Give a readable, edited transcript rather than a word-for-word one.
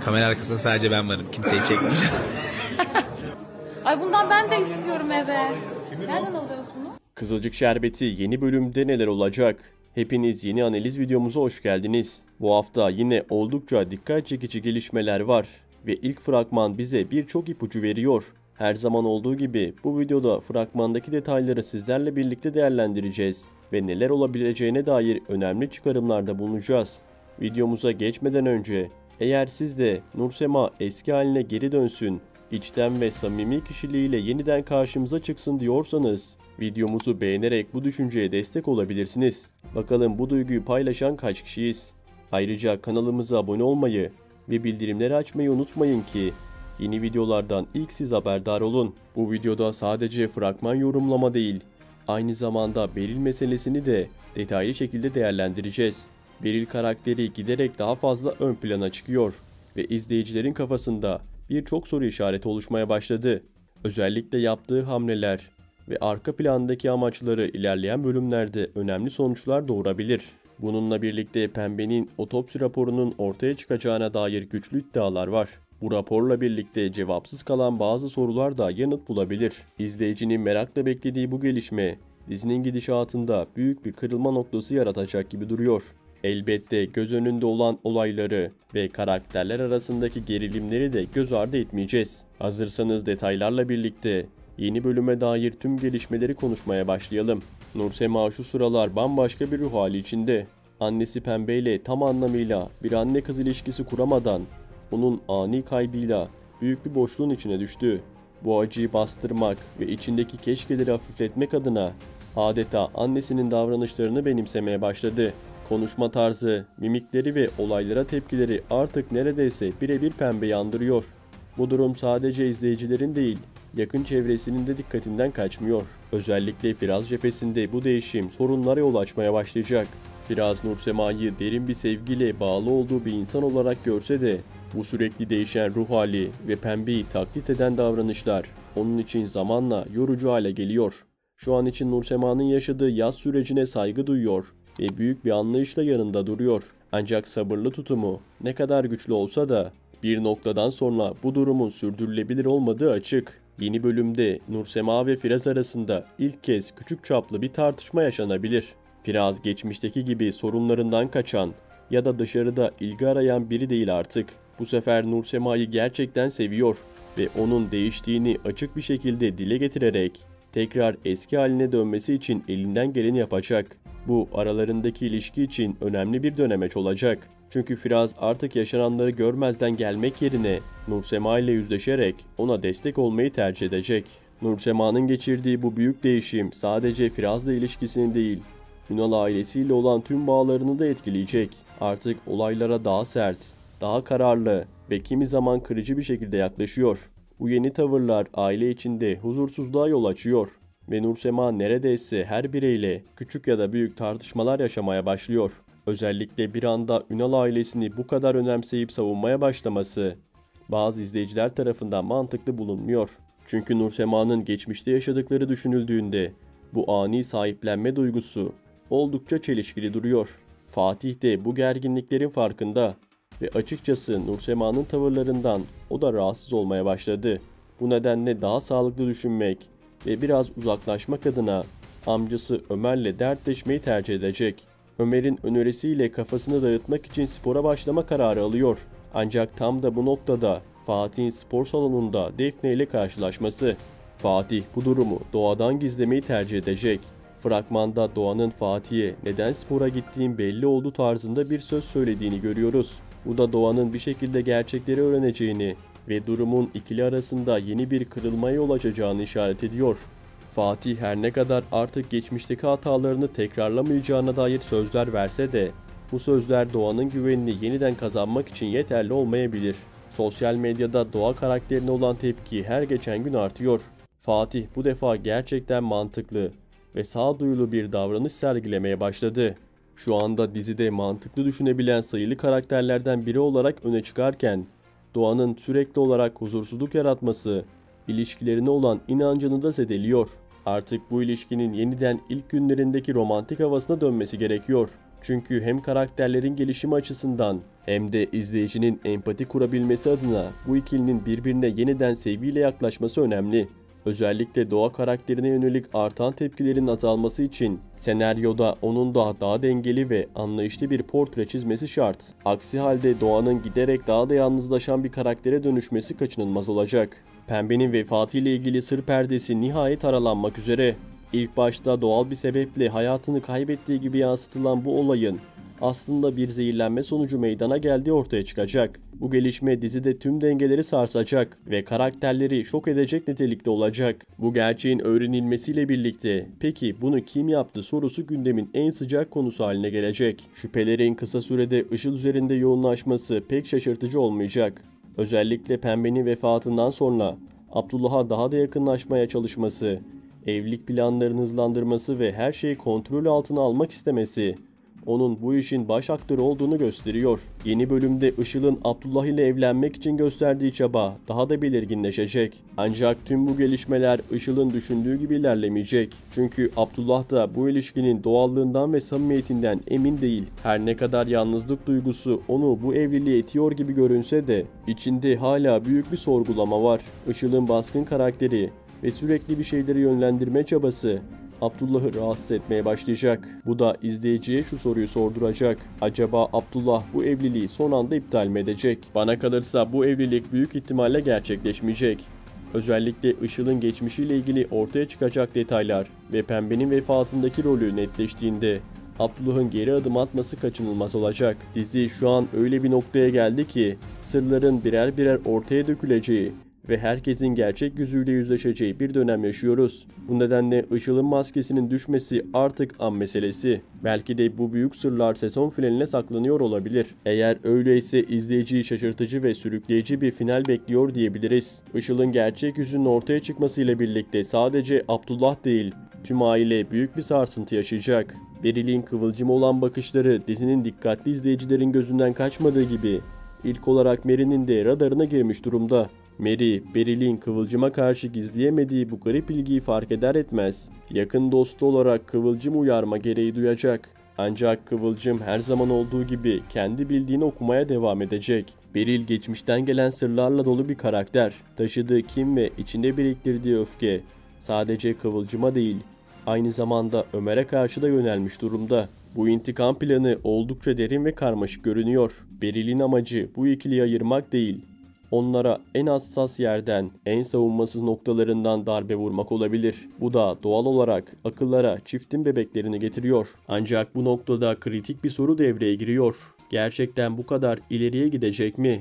Kamera arkasında sadece ben varım. Kimseyi çekmeyeceğim. Ay bundan ben de istiyorum eve. Nereden alıyorsun bunu? Kızılcık Şerbeti yeni bölümde neler olacak? Hepiniz yeni analiz videomuza hoş geldiniz. Bu hafta yine oldukça dikkat çekici gelişmeler var. Ve ilk fragman bize birçok ipucu veriyor. Her zaman olduğu gibi bu videoda fragmandaki detayları sizlerle birlikte değerlendireceğiz. Ve neler olabileceğine dair önemli çıkarımlarda bulunacağız. Videomuza geçmeden önce eğer siz de Nursema eski haline geri dönsün, içten ve samimi kişiliğiyle yeniden karşımıza çıksın diyorsanız videomuzu beğenerek bu düşünceye destek olabilirsiniz. Bakalım bu duyguyu paylaşan kaç kişiyiz? Ayrıca kanalımıza abone olmayı ve bildirimleri açmayı unutmayın ki yeni videolardan ilk siz haberdar olun. Bu videoda sadece fragman yorumlama değil, aynı zamanda Beril meselesini de detaylı şekilde değerlendireceğiz. Beril karakteri giderek daha fazla ön plana çıkıyor ve izleyicilerin kafasında birçok soru işareti oluşmaya başladı. Özellikle yaptığı hamleler ve arka plandaki amaçları ilerleyen bölümlerde önemli sonuçlar doğurabilir. Bununla birlikte Pembe'nin otopsi raporunun ortaya çıkacağına dair güçlü iddialar var. Bu raporla birlikte cevapsız kalan bazı sorular da yanıt bulabilir. İzleyicinin merakla beklediği bu gelişme dizinin gidişatında büyük bir kırılma noktası yaratacak gibi duruyor. Elbette göz önünde olan olayları ve karakterler arasındaki gerilimleri de göz ardı etmeyeceğiz. Hazırsanız detaylarla birlikte yeni bölüme dair tüm gelişmeleri konuşmaya başlayalım. Nursema şu sıralar bambaşka bir ruh hali içinde. Annesi Pembe ile tam anlamıyla bir anne kız ilişkisi kuramadan onun ani kaybıyla büyük bir boşluğun içine düştü. Bu acıyı bastırmak ve içindeki keşkeleri hafifletmek adına adeta annesinin davranışlarını benimsemeye başladı. Konuşma tarzı, mimikleri ve olaylara tepkileri artık neredeyse birebir Pembe'yi andırıyor. Bu durum sadece izleyicilerin değil, yakın çevresinin de dikkatinden kaçmıyor. Özellikle Firaz cephesinde bu değişim sorunlara yol açmaya başlayacak. Firaz Nursema'yı derin bir sevgiyle bağlı olduğu bir insan olarak görse de bu sürekli değişen ruh hali ve Pembe'yi taklit eden davranışlar onun için zamanla yorucu hale geliyor. Şu an için Nursema'nın yaşadığı yaz sürecine saygı duyuyor ve büyük bir anlayışla yanında duruyor. Ancak sabırlı tutumu ne kadar güçlü olsa da bir noktadan sonra bu durumun sürdürülebilir olmadığı açık. Yeni bölümde Nursema ve Firaz arasında ilk kez küçük çaplı bir tartışma yaşanabilir. Firaz geçmişteki gibi sorunlarından kaçan ya da dışarıda ilgi arayan biri değil artık. Bu sefer Nursema'yı gerçekten seviyor ve onun değiştiğini açık bir şekilde dile getirerek tekrar eski haline dönmesi için elinden geleni yapacak. Bu aralarındaki ilişki için önemli bir dönemeç olacak. Çünkü Firaz artık yaşananları görmezden gelmek yerine Nursema ile yüzleşerek ona destek olmayı tercih edecek. Nursema'nın geçirdiği bu büyük değişim sadece Firaz'la ilişkisini değil, Ünal ailesiyle olan tüm bağlarını da etkileyecek. Artık olaylara daha sert, daha kararlı ve kimi zaman kırıcı bir şekilde yaklaşıyor. Bu yeni tavırlar aile içinde huzursuzluğa yol açıyor ve Nursema neredeyse her bireyle küçük ya da büyük tartışmalar yaşamaya başlıyor. Özellikle bir anda Ünal ailesini bu kadar önemseyip savunmaya başlaması bazı izleyiciler tarafından mantıklı bulunmuyor. Çünkü Nursema'nın geçmişte yaşadıkları düşünüldüğünde bu ani sahiplenme duygusu oldukça çelişkili duruyor. Fatih de bu gerginliklerin farkında ve açıkçası Nursema'nın tavırlarından o da rahatsız olmaya başladı. Bu nedenle daha sağlıklı düşünmek ve biraz uzaklaşmak adına amcası Ömer'le dertleşmeyi tercih edecek. Ömer'in önerisiyle kafasını dağıtmak için spora başlama kararı alıyor. Ancak tam da bu noktada Fatih'in spor salonunda Defne ile karşılaşması. Fatih bu durumu Doğa'dan gizlemeyi tercih edecek. Fragmanda Doğan'ın Fatih'e neden spora gittiğin belli oldu tarzında bir söz söylediğini görüyoruz. Bu da Doğan'ın bir şekilde gerçekleri öğreneceğini ve durumun ikili arasında yeni bir kırılmaya yol açacağını işaret ediyor. Fatih her ne kadar artık geçmişteki hatalarını tekrarlamayacağına dair sözler verse de bu sözler Doğan'ın güvenini yeniden kazanmak için yeterli olmayabilir. Sosyal medyada Doğa karakterine olan tepki her geçen gün artıyor. Fatih bu defa gerçekten mantıklı ve sağduyulu bir davranış sergilemeye başladı. Şu anda dizide mantıklı düşünebilen sayılı karakterlerden biri olarak öne çıkarken Doğan'ın sürekli olarak huzursuzluk yaratması ilişkilerine olan inancını da zedeliyor. Artık bu ilişkinin yeniden ilk günlerindeki romantik havasına dönmesi gerekiyor. Çünkü hem karakterlerin gelişimi açısından hem de izleyicinin empati kurabilmesi adına bu ikilinin birbirine yeniden sevgiyle yaklaşması önemli. Özellikle Doğa karakterine yönelik artan tepkilerin azalması için senaryoda onun da daha dengeli ve anlayışlı bir portre çizmesi şart. Aksi halde Doğa'nın giderek daha da yalnızlaşan bir karaktere dönüşmesi kaçınılmaz olacak. Pembe'nin vefatı ile ilgili sır perdesi nihayet aralanmak üzere. İlk başta doğal bir sebeple hayatını kaybettiği gibi yansıtılan bu olayın aslında bir zehirlenme sonucu meydana geldiği ortaya çıkacak. Bu gelişme dizide tüm dengeleri sarsacak ve karakterleri şok edecek nitelikte olacak. Bu gerçeğin öğrenilmesiyle birlikte peki bunu kim yaptı sorusu gündemin en sıcak konusu haline gelecek. Şüphelerin kısa sürede Işıl üzerinde yoğunlaşması pek şaşırtıcı olmayacak. Özellikle Pembe'nin vefatından sonra Abdullah'a daha da yakınlaşmaya çalışması, evlilik planlarını hızlandırması ve her şeyi kontrol altına almak istemesi onun bu işin baş aktörü olduğunu gösteriyor. Yeni bölümde Işıl'ın Abdullah ile evlenmek için gösterdiği çaba daha da belirginleşecek. Ancak tüm bu gelişmeler Işıl'ın düşündüğü gibi ilerlemeyecek. Çünkü Abdullah da bu ilişkinin doğallığından ve samimiyetinden emin değil. Her ne kadar yalnızlık duygusu onu bu evliliğe itiyor gibi görünse de içinde hala büyük bir sorgulama var. Işıl'ın baskın karakteri ve sürekli bir şeyleri yönlendirme çabası Abdullah'ı rahatsız etmeye başlayacak. Bu da izleyiciye şu soruyu sorduracak. Acaba Abdullah bu evliliği son anda iptal mi edecek? Bana kalırsa bu evlilik büyük ihtimalle gerçekleşmeyecek. Özellikle Işıl'ın geçmişiyle ilgili ortaya çıkacak detaylar ve Pembe'nin vefatındaki rolü netleştiğinde Abdullah'ın geri adım atması kaçınılmaz olacak. Dizi şu an öyle bir noktaya geldi ki sırların birer birer ortaya döküleceği ve herkesin gerçek yüzüyle yüzleşeceği bir dönem yaşıyoruz. Bu nedenle Işıl'ın maskesinin düşmesi artık an meselesi. Belki de bu büyük sırlar sezon finaline saklanıyor olabilir. Eğer öyleyse izleyiciyi şaşırtıcı ve sürükleyici bir final bekliyor diyebiliriz. Işıl'ın gerçek yüzünün ortaya çıkmasıyla birlikte sadece Abdullah değil, tüm aile büyük bir sarsıntı yaşayacak. Beril'in kıvılcımı olan bakışları dizinin dikkatli izleyicilerin gözünden kaçmadığı gibi ilk olarak Mary'nin de radarına girmiş durumda. Mary, Beril'in Kıvılcım'a karşı gizleyemediği bu garip ilgiyi fark eder etmez yakın dostu olarak Kıvılcım'ı uyarma gereği duyacak. Ancak Kıvılcım her zaman olduğu gibi kendi bildiğini okumaya devam edecek. Beril geçmişten gelen sırlarla dolu bir karakter. Taşıdığı kin ve içinde biriktirdiği öfke sadece Kıvılcım'a değil, aynı zamanda Ömer'e karşı da yönelmiş durumda. Bu intikam planı oldukça derin ve karmaşık görünüyor. Beril'in amacı bu ikiliyi ayırmak değil, onlara en hassas yerden, en savunmasız noktalarından darbe vurmak olabilir. Bu da doğal olarak akıllara çiftin bebeklerini getiriyor. Ancak bu noktada kritik bir soru devreye giriyor. Gerçekten bu kadar ileriye gidecek mi?